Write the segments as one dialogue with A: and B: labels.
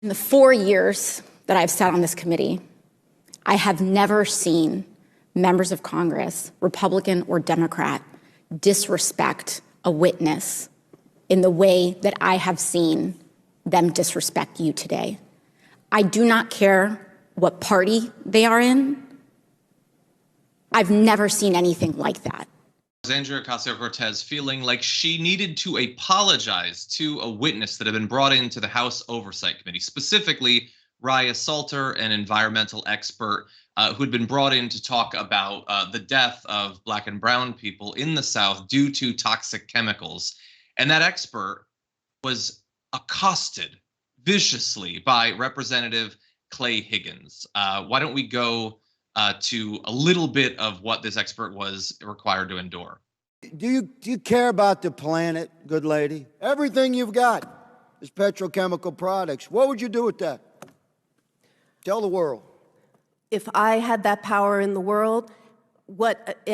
A: In the 4 years that I've sat on this committee, I have never seen members of Congress, Republican or Democrat, disrespect a witness in the way that I have seen them disrespect you today. I do not care what party they are in. I've never seen anything like that.
B: Alexandria Ocasio-Cortez feeling like she needed to apologize to a witness that had been brought into the House Oversight Committee, specifically Raya Salter, an environmental expert who had been brought in to talk about the death of Black and brown people in the South due to toxic chemicals. And that expert was accosted viciously by Representative Clay Higgins. Why don't we go to a little bit of what this expert was required to endure?
C: Do you care about the planet, good lady? Everything you've got is petrochemical products. What would you do with that? Tell the world.
D: If I had that power in the world,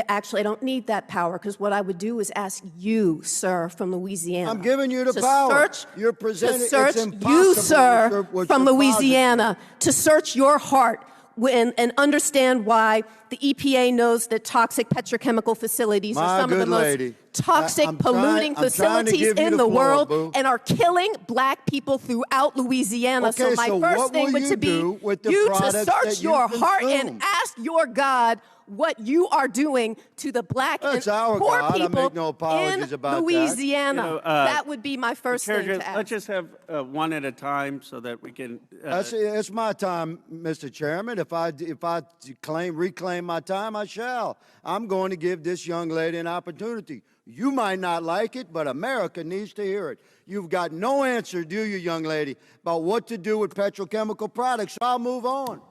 D: actually, I don't need that power, because what I would do is ask you, sir, from Louisiana.
C: I'm giving you the power. You're presenting.
D: To search you, sir, from Louisiana, to search your heart and understand why the EPA knows that toxic petrochemical facilities are some of the most toxic, polluting facilities in the world and are killing Black people throughout Louisiana.
C: Okay,
D: so my first thing would be you to search your heart and ask your God what you are doing to the Black and poor people in Louisiana. That would be my first thing to ask.
E: Let's just have one at a time so that we can.
C: It's my time, Mr. Chairman. If I reclaim my time, I shall. I'm going to give this young lady an opportunity. You might not like it, but America needs to hear it. You've got no answer, do you, young lady, about what to do with petrochemical products. So I'll move on.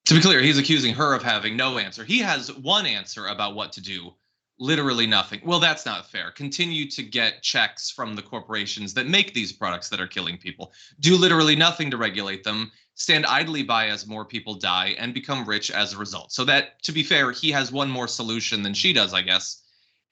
B: To be clear, he's accusing her of having no answer. He has one answer about what to do, literally nothing. Well, that's not fair. Continue to get checks from the corporations that make these products that are killing people. Do literally nothing to regulate them. Stand idly by as more people die and become rich as a result. So that, to be fair, he has one more solution than she does, I guess.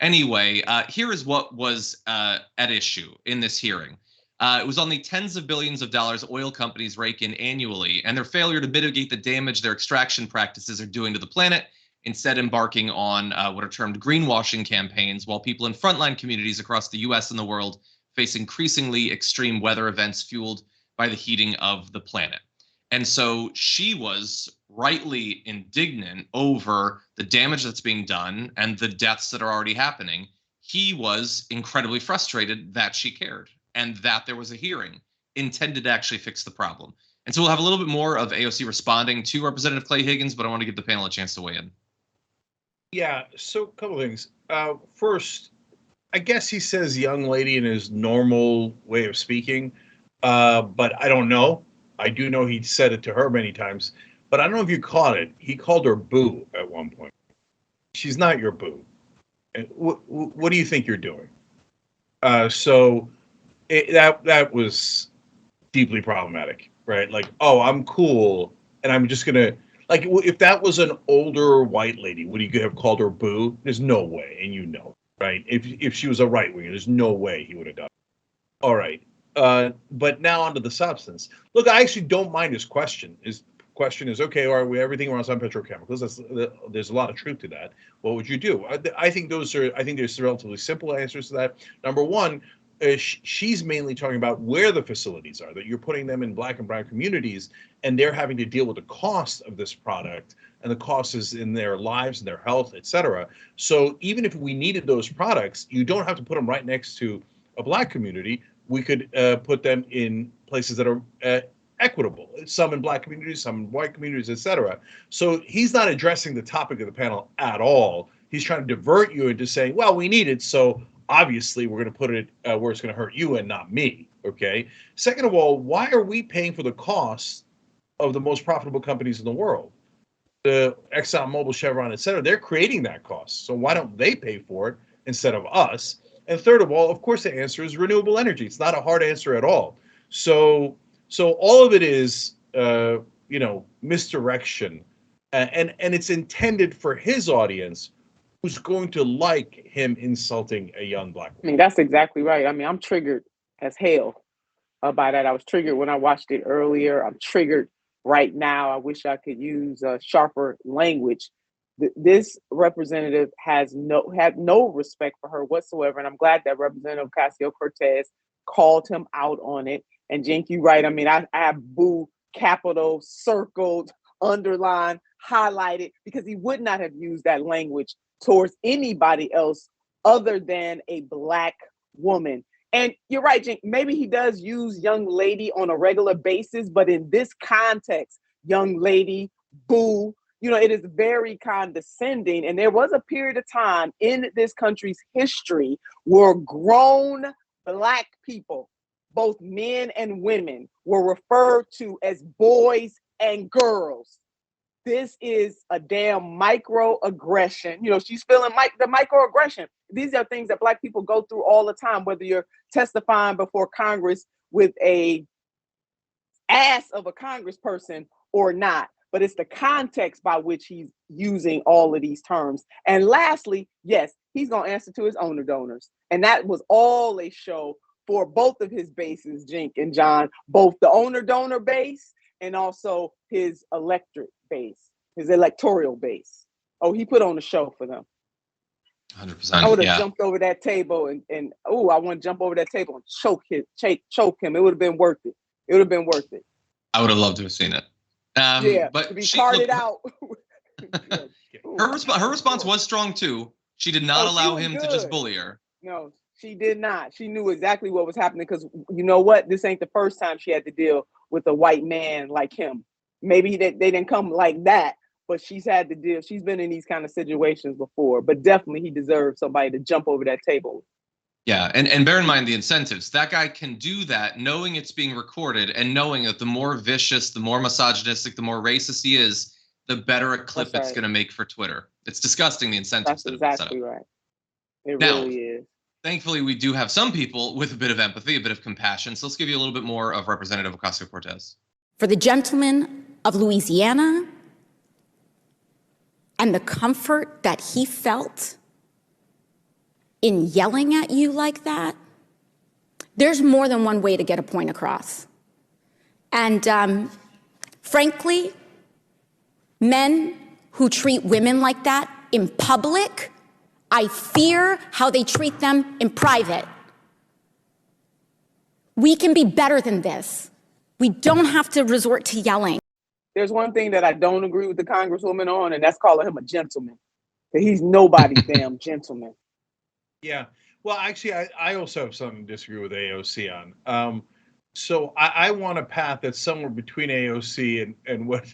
B: Anyway, here is what was at issue in this hearing. It was on the tens of billions of dollars oil companies rake in annually and their failure to mitigate the damage their extraction practices are doing to the planet, instead embarking on what are termed greenwashing campaigns, while people in frontline communities across the US and the world face increasingly extreme weather events fueled by the heating of the planet. And so she was rightly indignant over the damage that's being done and the deaths that are already happening. He was incredibly frustrated that she cared and that there was a hearing intended to actually fix the problem. And so we'll have a little bit more of AOC responding to Representative Clay Higgins, but I want to give the panel a chance to weigh in.
F: Yeah, so a couple of things. First, I guess he says young lady in his normal way of speaking, but I don't know. I do know he said it to her many times, but I don't know if you caught it. He called her boo at one point. She's not your boo. What do you think you're doing? That was deeply problematic, right? Like, oh, I'm cool, and I'm just gonna, like, if that was an older white lady, would he have called her boo? There's no way, and you know, right? If she was a right winger, there's no way he would have done it. All right, but now onto the substance. Look, I actually don't mind his question. His question is, okay, are we everything runs on petrochemicals? There's a lot of truth to that. What would you do? I think there's relatively simple answers to that. Number one, she's mainly talking about where the facilities are, that you're putting them in Black and brown communities, and they're having to deal with the cost of this product, and the cost is in their lives and their health, et cetera. So even if we needed those products, you don't have to put them right next to a Black community. We could put them in places that are equitable, some in Black communities, some in white communities, et cetera. So he's not addressing the topic of the panel at all. He's trying to divert you into saying, well, we need it, so obviously we're going to put it where it's going to hurt you and not me, okay? Second of all, why are we paying for the cost of the most profitable companies in the world? The ExxonMobil, Chevron, et cetera, they're creating that cost. So why don't they pay for it instead of us? And third of all, of course, the answer is renewable energy. It's not a hard answer at all. So all of it is, misdirection. And it's intended for his audience, who's going to like him insulting a young Black woman.
G: I mean, that's exactly right. I mean, I'm triggered as hell by that. I was triggered when I watched it earlier. I'm triggered right now. I wish I could use sharper language. This representative had no respect for her whatsoever, and I'm glad that Representative Ocasio-Cortez called him out on it. And Cenk, you're right. I mean, I have boo capital circled, underlined, highlighted, because he would not have used that language towards anybody else other than a Black woman. And you're right, Cenk, maybe he does use young lady on a regular basis, but in this context, young lady, boo, it is very condescending. And there was a period of time in this country's history where grown Black people, both men and women, were referred to as boys and girls. This is a damn microaggression. She's feeling the microaggression. These are things that Black people go through all the time, whether you're testifying before Congress with a ass of a congressperson or not. But it's the context by which he's using all of these terms. And lastly, yes, he's going to answer to his owner donors. And that was all a show for both of his bases, Cenk and John, both the owner donor base and also his electorate base, his electoral base. Oh, he put on a show for them.
B: 100%.
G: I would have jumped over that table and I want to jump over that table and choke him. It would have been worth it. It would have been worth it.
B: I would have loved to have seen it. But
G: to be carted out.
B: Her response was strong too. She did not allow him to just bully her.
G: No, she did not. She knew exactly what was happening, because you know what? This ain't the first time she had to deal with a white man like him. Maybe they didn't come like that, but she's had to deal. She's been in these kind of situations before. But definitely, he deserves somebody to jump over that table.
B: Yeah, and bear in mind the incentives. That guy can do that knowing it's being recorded and knowing that the more vicious, the more misogynistic, the more racist he is, the better a clip it's going to make for Twitter. It's disgusting, the incentives that have been set up.
G: That's exactly right. It
B: now,
G: really is.
B: Thankfully, we do have some people with a bit of empathy, a bit of compassion. So let's give you a little bit more of Representative Ocasio-Cortez.
A: For the gentleman of Louisiana and the comfort that he felt in yelling at you like that, there's more than one way to get a point across. And frankly, men who treat women like that in public, I fear how they treat them in private. We can be better than this. We don't have to resort to yelling.
G: There's one thing that I don't agree with the Congresswoman on, and that's calling him a gentleman. He's nobody's damn gentleman.
F: Yeah. Well, actually, I also have something to disagree with AOC on. So I want a path that's somewhere between AOC and what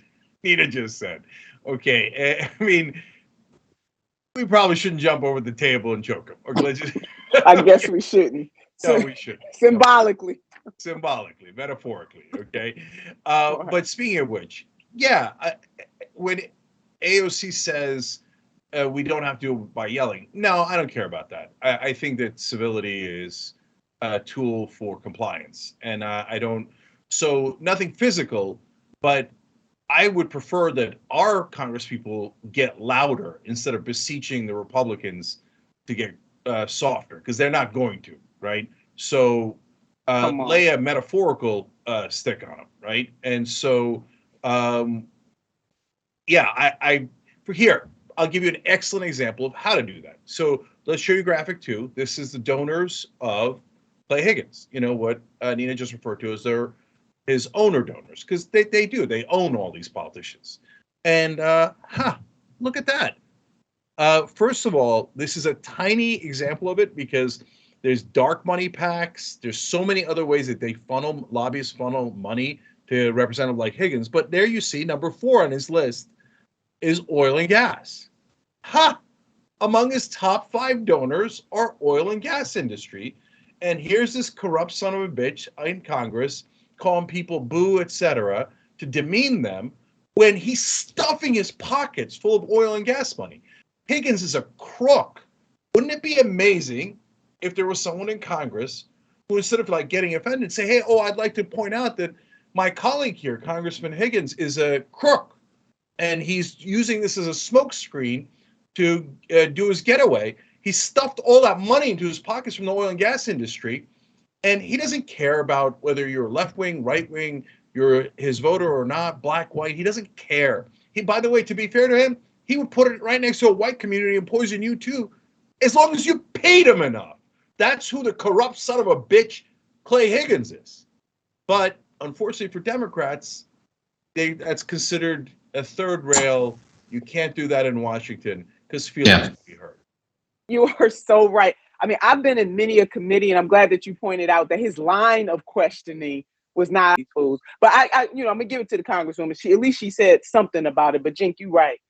F: Nina just said. Okay. I mean, we probably shouldn't jump over the table and choke him. Okay, let's just...
G: I guess we shouldn't.
F: No, we shouldn't.
G: Symbolically.
F: Symbolically, metaphorically. Okay. But speaking of which, yeah, when AOC says, we don't have to do it by yelling. No, I don't care about that. I think that civility is a tool for compliance. And I don't, so nothing physical, but I would prefer that our congresspeople get louder instead of beseeching the Republicans to get softer, because they're not going to, right? So lay a metaphorical stick on them, right? And so, yeah, for here, I'll give you an excellent example of how to do that. So let's show you graphic 2. This is the donors of Clay Higgins. You know what Nina just referred to as his owner donors, because they own all these politicians. And look at that. First of all, this is a tiny example of it because there's dark money PACs. There's so many other ways that lobbyists funnel money to representatives like Higgins. But there you see number 4 on his list is oil and gas. Among his top 5 donors are oil and gas industry. And here's this corrupt son of a bitch in Congress calling people boo, etc., to demean them when he's stuffing his pockets full of oil and gas money. Higgins is a crook. Wouldn't it be amazing if there was someone in Congress who, instead of like getting offended, say, hey, I'd like to point out that my colleague here, Congressman Higgins, is a crook, and he's using this as a smokescreen to do his getaway. He stuffed all that money into his pockets from the oil and gas industry, And he doesn't care about whether you're left wing, right wing, you're his voter or not, black, white. He doesn't care. He, by the way, to be fair to him, he would put it right next to a white community and poison you too, as long as you paid him enough. That's who the corrupt son of a bitch Clay Higgins is. But unfortunately for Democrats, that's considered a third rail. You can't do that in Washington because feelings will be hurt.
G: You are so right. I mean, I've been in many a committee, and I'm glad that you pointed out that his line of questioning was not these fools. But I'm gonna give it to the Congresswoman. At least she said something about it. But Cenk, you right.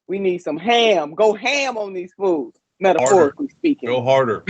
G: We need some ham. Go ham on these fools, metaphorically speaking.
F: Go harder.